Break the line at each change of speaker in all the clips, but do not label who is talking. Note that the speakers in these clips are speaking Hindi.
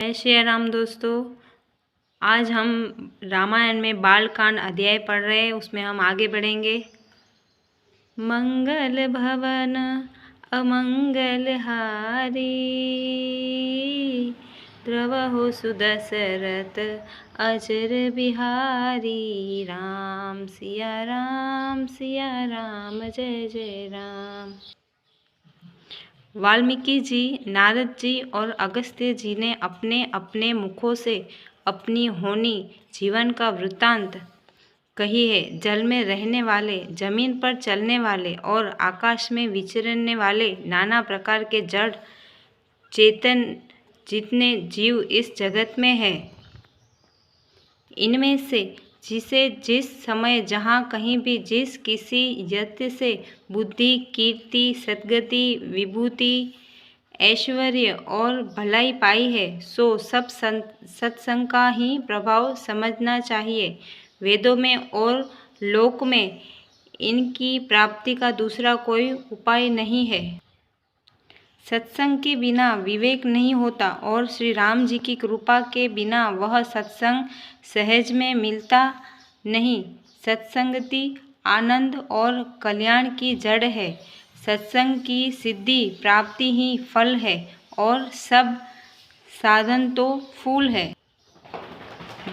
जय श्री राम दोस्तों। आज हम रामायण में बालकांड अध्याय पढ़ रहे हैं, उसमें हम आगे बढ़ेंगे। मंगल भवन अमंगल हारी, द्रवहु सुदशरथ अजर बिहारी। राम सिया राम जय जय राम। वाल्मीकि जी, नारद जी और अगस्त्य जी ने अपने अपने मुखों से अपनी होनी जीवन का वृत्तांत कही है। जल में रहने वाले, जमीन पर चलने वाले और आकाश में विचरने वाले नाना प्रकार के जड़ चेतन जितने जीव इस जगत में है, इनमें से जिसे जिस समय जहाँ कहीं भी जिस किसी यत्न से बुद्धि, कीर्ति, सद्गति, विभूति, ऐश्वर्य और भलाई पाई है, सो सब सत्संग का ही प्रभाव समझना चाहिए। वेदों में और लोक में इनकी प्राप्ति का दूसरा कोई उपाय नहीं है। सत्संग के बिना विवेक नहीं होता और श्री राम जी की कृपा के बिना वह सत्संग सहज में मिलता नहीं। सत्संगति आनंद और कल्याण की जड़ है। सत्संग की सिद्धि प्राप्ति ही फल है और सब साधन तो फूल है।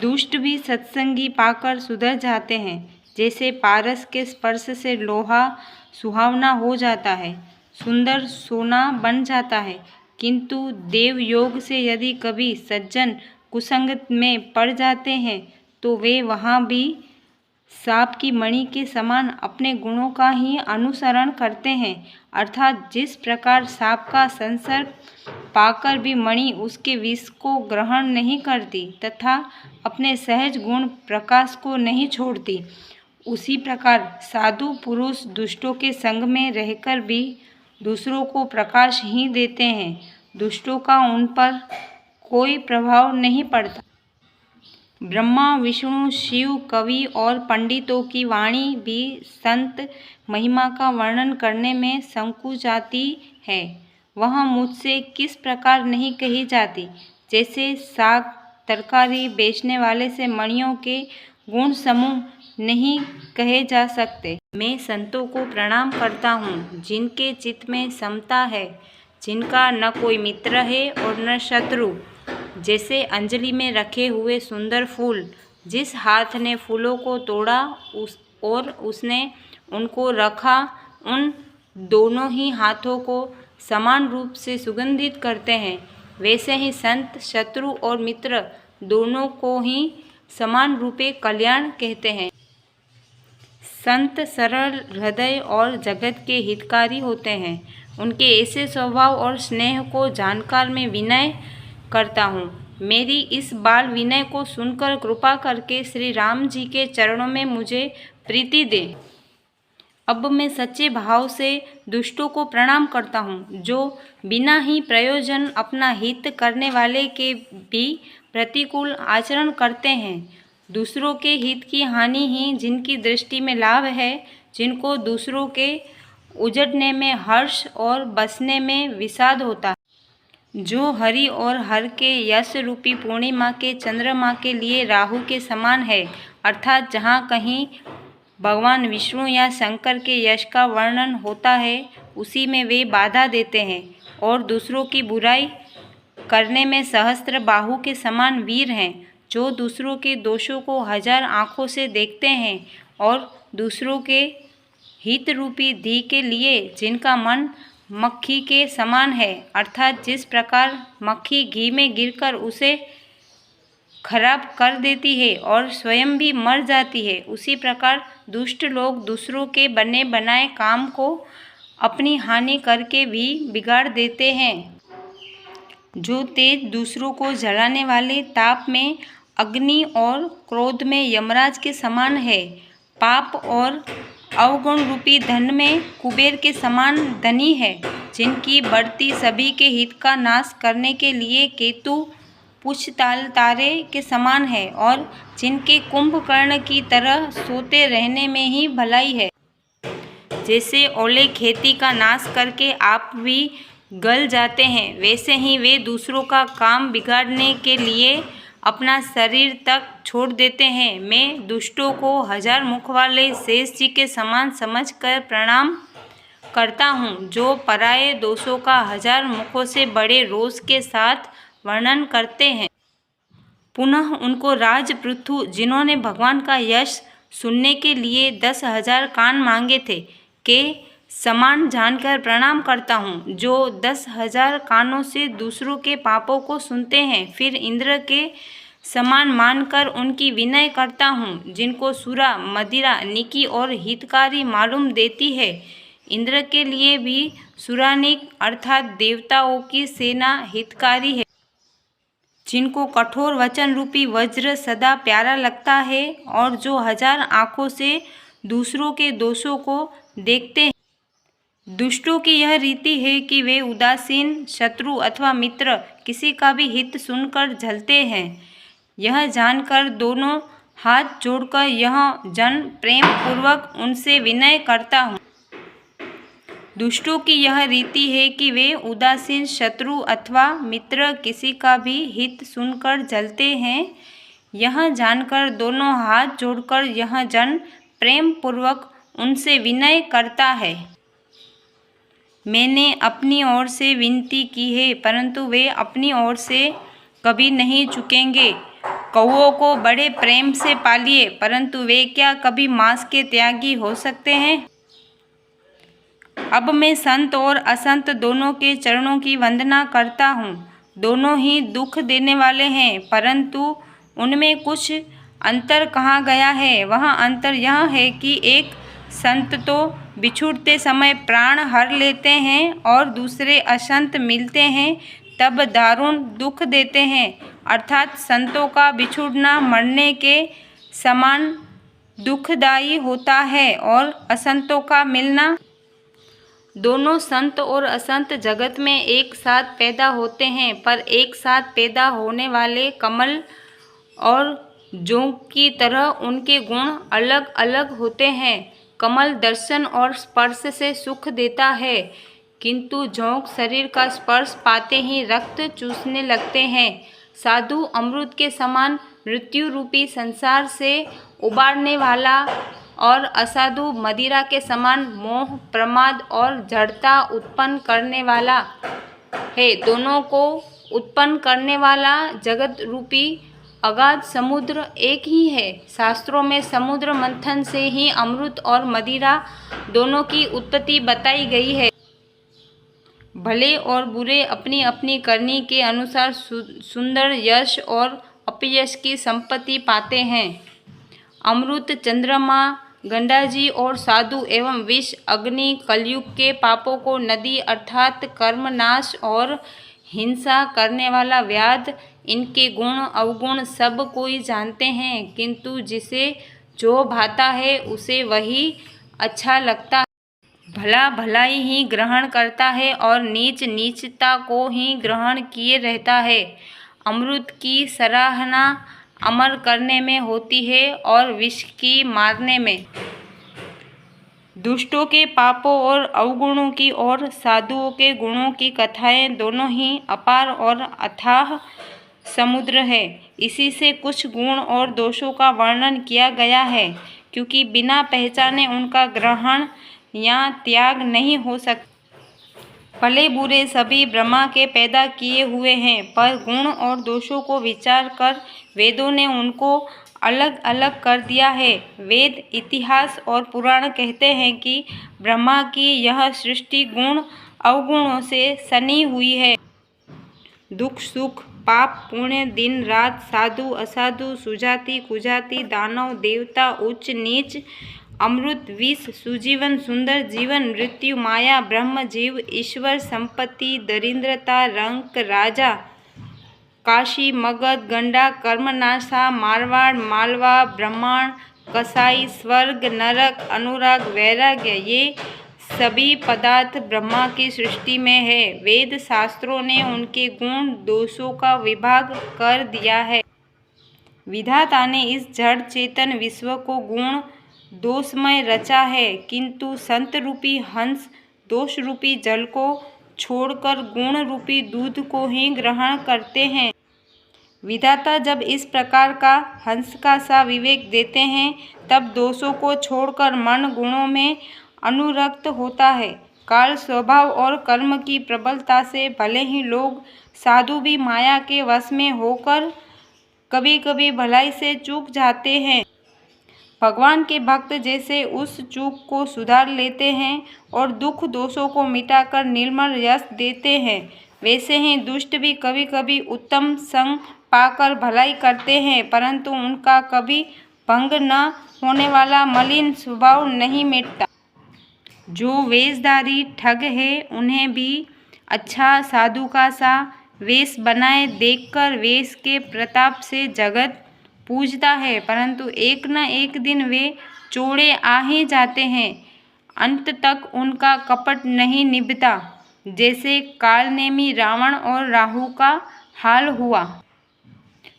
दुष्ट भी सत्संगी पाकर सुधर जाते हैं। जैसे पारस के स्पर्श से लोहा सुहावना हो जाता है, सुंदर सोना बन जाता है, किंतु देव योग से यदि कभी सज्जन कुसंगत में पड़ जाते हैं तो वे वहाँ भी सांप की मणि के समान अपने गुणों का ही अनुसरण करते हैं। अर्थात जिस प्रकार सांप का संसर्ग पाकर भी मणि उसके विष को ग्रहण नहीं करती तथा अपने सहज गुण प्रकाश को नहीं छोड़ती, उसी प्रकार साधु पुरुष दुष्टों के संग में रहकर भी दूसरों को प्रकाश ही देते हैं। दुष्टों का उन पर कोई प्रभाव नहीं पड़ता। ब्रह्मा, विष्णु, शिव, कवि और पंडितों की वाणी भी संत महिमा का वर्णन करने में संकुचाती है। वह मुझसे किस प्रकार नहीं कही जाती। जैसे साग तरकारी बेचने वाले से मणियों के गुण समूह नहीं कहे जा सकते। मैं संतों को प्रणाम करता हूँ जिनके चित्त में समता है, जिनका न कोई मित्र है और न शत्रु। जैसे अंजलि में रखे हुए सुंदर फूल, जिस हाथ ने फूलों को तोड़ा और उसने उनको रखा, उन दोनों ही हाथों को समान रूप से सुगंधित करते हैं। वैसे ही संत शत्रु और मित्र दोनों को ही समान रूपे कल्याण कहते हैं। संत सरल हृदय और जगत के हितकारी होते हैं। उनके ऐसे स्वभाव और स्नेह को जानकर मैं विनय करता हूँ। मेरी इस बाल विनय को सुनकर कृपा करके श्री राम जी के चरणों में मुझे प्रीति दे। अब मैं सच्चे भाव से दुष्टों को प्रणाम करता हूँ, जो बिना ही प्रयोजन अपना हित करने वाले के भी प्रतिकूल आचरण करते हैं। दूसरों के हित की हानि ही जिनकी दृष्टि में लाभ है, जिनको दूसरों के उजड़ने में हर्ष और बसने में विषाद होता है, जो हरि और हर के यश रूपी पूर्णिमा के चंद्रमा के लिए राहु के समान है। अर्थात जहाँ कहीं भगवान विष्णु या शंकर के यश का वर्णन होता है, उसी में वे बाधा देते हैं और दूसरों की बुराई करने में सहस्त्र बाहु के समान वीर हैं, जो दूसरों के दोषों को हजार आँखों से देखते हैं और दूसरों के हित रूपी धी के लिए जिनका मन मक्खी के समान है। अर्थात जिस प्रकार मक्खी घी में गिरकर उसे खराब कर देती है और स्वयं भी मर जाती है, उसी प्रकार दुष्ट लोग दूसरों के बने बनाए काम को अपनी हानि करके भी बिगाड़ देते हैं। जो तेज दूसरों को जलाने वाले ताप में अग्नि और क्रोध में यमराज के समान है, पाप और अवगुण रूपी धन में कुबेर के समान धनी है, जिनकी बढ़ती सभी के हित का नाश करने के लिए केतु पुच्छताल तारे के समान है और जिनके कुंभकर्ण की तरह सोते रहने में ही भलाई है। जैसे ओले खेती का नाश करके आप भी गल जाते हैं, वैसे ही वे दूसरों का काम बिगाड़ने के लिए अपना शरीर तक छोड़ देते हैं। मैं दुष्टों को 1000 मुख वाले शेष जी के समान समझकर प्रणाम करता हूँ, जो पराये दोषों का 1000 मुखों से बड़े रोष के साथ वर्णन करते हैं। पुनः उनको राजपृथु, जिन्होंने भगवान का यश सुनने के लिए 10,000 कान मांगे थे, के समान जानकर प्रणाम करता हूँ, जो 10,000 कानों से दूसरों के पापों को सुनते हैं। फिर इंद्र के समान मानकर उनकी विनय करता हूँ, जिनको सुरा, मदिरा, निकी और हितकारी मालूम देती है। इंद्र के लिए भी सुरानिक अर्थात देवताओं की सेना हितकारी है, जिनको कठोर वचन रूपी वज्र सदा प्यारा लगता है और जो 1000 आँखों से दूसरों के दोषों को देखते हैं। दुष्टों की यह रीति है कि वे उदासीन, शत्रु अथवा मित्र किसी का भी हित सुनकर जलते हैं। यह जानकर दोनों हाथ जोड़कर यह जन प्रेम पूर्वक उनसे विनय करता हूँ। दुष्टों की यह रीति है कि वे उदासीन, शत्रु अथवा मित्र किसी का भी हित सुनकर जलते हैं। यह जानकर दोनों हाथ जोड़कर यह जन प्रेम पूर्वक उनसे विनय करता है। मैंने अपनी ओर से विनती की है, परंतु वे अपनी ओर से कभी नहीं झुकेंगे। कौओं को बड़े प्रेम से पालिए, परंतु वे क्या कभी मांस के त्यागी हो सकते हैं? अब मैं संत और असंत दोनों के चरणों की वंदना करता हूँ। दोनों ही दुख देने वाले हैं, परंतु उनमें कुछ अंतर कहा गया है। वह अंतर यह है कि एक संत तो बिछुड़ते समय प्राण हर लेते हैं और दूसरे असंत मिलते हैं तब दारुण दुख देते हैं, अर्थात संतों का बिछुड़ना मरने के समान दुखदायी होता है और असंतों का मिलना। दोनों संत और असंत जगत में एक साथ पैदा होते हैं, पर एक साथ पैदा होने वाले कमल और जोंक की तरह उनके गुण अलग अलग होते हैं। कमल दर्शन और स्पर्श से सुख देता है, किंतु जोंक शरीर का स्पर्श पाते ही रक्त चूसने लगते हैं। साधु अमृत के समान मृत्यु रूपी संसार से उबारने वाला और असाधु मदिरा के समान मोह, प्रमाद और जड़ता उत्पन्न करने वाला है। दोनों को उत्पन्न करने वाला जगत रूपी अगाध समुद्र एक ही है। शास्त्रों में समुद्र मंथन से ही अमृत और मदिरा दोनों की उत्पत्ति बताई गई है। भले और बुरे अपनी अपनी करनी के अनुसार सुंदर यश और अपयश की संपत्ति पाते हैं। अमृत, चंद्रमा, गंडाजी और साधु एवं विष, अग्नि, कलयुग के पापों को नदी अर्थात कर्मनाश और हिंसा करने वाला व्याध, इनके गुण अवगुण सब कोई जानते हैं, किंतु जिसे जो भाता है उसे वही अच्छा लगता है। भला भलाई ही ग्रहण करता है और नीच नीचता को ही ग्रहण किए रहता है। अमृत की सराहना अमर करने में होती है और विष की मारने में। दुष्टों के पापों और अवगुणों की और साधुओं के गुणों की कथाएं दोनों ही अपार और अथाह समुद्र है। इसी से कुछ गुण और दोषों का वर्णन किया गया है, क्योंकि बिना पहचाने उनका ग्रहण या त्याग नहीं हो सकता। भले बुरे सभी ब्रह्मा के पैदा किए हुए हैं, पर गुण और दोषों को विचार कर वेदों ने उनको अलग अलग कर दिया है। वेद, इतिहास और पुराण कहते हैं कि ब्रह्मा की यह सृष्टि गुण अवगुणों से सनी हुई है। दुख सुख, पाप पुण्य, दिन रात, साधु असाधु, सुजाति कुजाति, दानव देवता, उच्च नीच, अमृत विष, सुजीवन सुंदर जीवन, मृत्यु माया, ब्रह्म जीव, ईश्वर, संपत्ति, दरिद्रता, रंक, राजा, काशी, मगध, गंडा, कर्मनाशा, मारवाड़, मालवा, ब्राह्मण, कसाई, स्वर्ग, नरक, अनुराग, वैराग्य, ये सभी पदार्थ ब्रह्मा की सृष्टि में है। वेद शास्त्रों ने उनके गुण दोषों का विभाग कर दिया है। विधाता ने इस जड़ चेतन विश्व को गुण दोषमय रचा है, किंतु संत रूपी हंस दोष रूपी जल को छोड़कर गुण रूपी दूध को ही ग्रहण करते हैं। विधाता जब इस प्रकार का हंस का सा विवेक देते हैं, तब दोषों को छोड़कर मन गुणों में अनुरक्त होता है। काल, स्वभाव और कर्म की प्रबलता से भले ही लोग साधु भी माया के वश में होकर कभी कभी भलाई से चूक जाते हैं। भगवान के भक्त जैसे उस चूक को सुधार लेते हैं और दुख दोषों को मिटाकर निर्मल यश देते हैं, वैसे ही दुष्ट भी कभी कभी उत्तम संग पाकर भलाई करते हैं, परंतु उनका कभी भंग न होने वाला मलिन स्वभाव नहीं मिटता। जो वेशधारी ठग है, उन्हें भी अच्छा साधु का सा वेश बनाए देखकर वेश के प्रताप से जगत पूजता है, परंतु एक न एक दिन वे चोड़े आ ही जाते हैं। अंत तक उनका कपट नहीं निभता, जैसे कालनेमी रावण और राहु का हाल हुआ।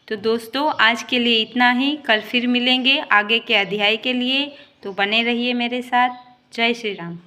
तो दोस्तों, आज के लिए इतना ही। कल फिर मिलेंगे आगे के अध्याय के लिए, तो बने रहिए मेरे साथ। जय श्री राम।